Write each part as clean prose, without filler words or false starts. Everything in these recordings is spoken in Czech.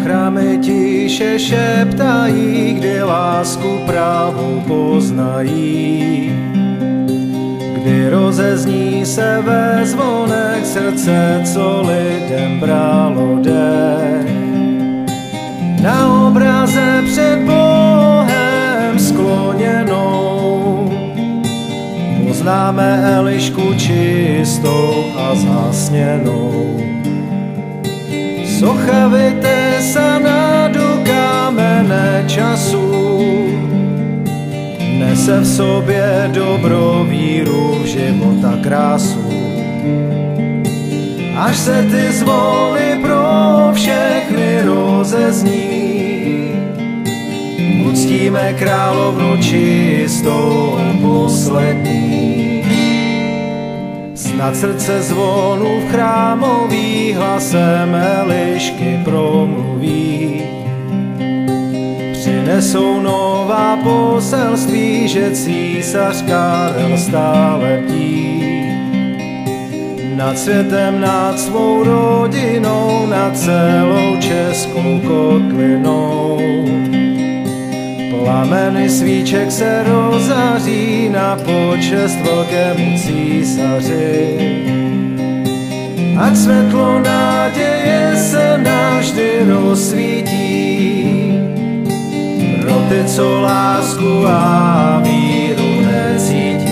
Chrámy tiše šeptají, kdy lásku pravou poznají, kdy rozezní se ve zvonech srdce, co lidem bralo dech. Na obraze před Bohem skloněnou poznáme Elišku čistou a zásněnou. Socha vytesaná do kámene času nese v sobě dobrovíru v života krásu. Až se ty zvony pro všechny rozezní, uctíme královnu čistou poslední. Snad srdce zvonu v chrámový hlasem Elišky promluví. Přinesou nová poselství, že císař Karel stále bdí nad světem, nad svou rodinou, nad celou českou kotlinou. Plameny svíček se rozaří na počest velkému císaři. Ať světlo naděje se navždy rozsvítí pro ty, co lásku a víru necítí.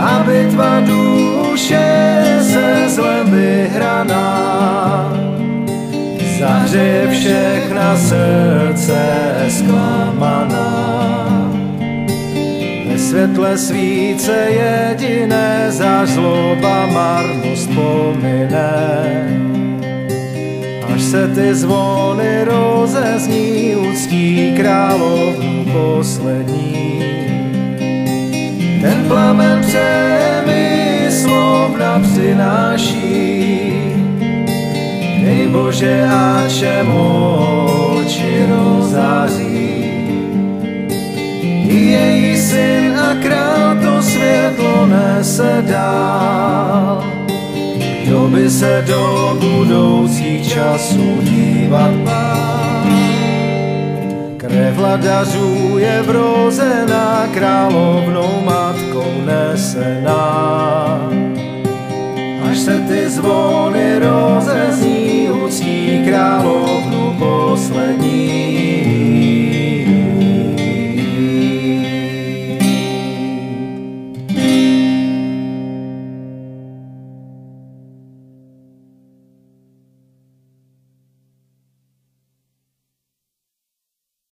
A bitva duše se zlem vyhraná zahřeje všechna srdce zklamaná. Ve světle svíce jediné za zloba marnost pomine. Až se ty zvony rozezní, uctí královnu poslední. Ten plamen přemyslovna přináší, dej Bože, ať všem oči rozáří. I její syn a král to světlo nese dál. Kdo by se do budoucích časů dívat bál? Krev vladařů je vrozená, královnou matkou nesená. Až se ty zvony rozezní, uctí královnu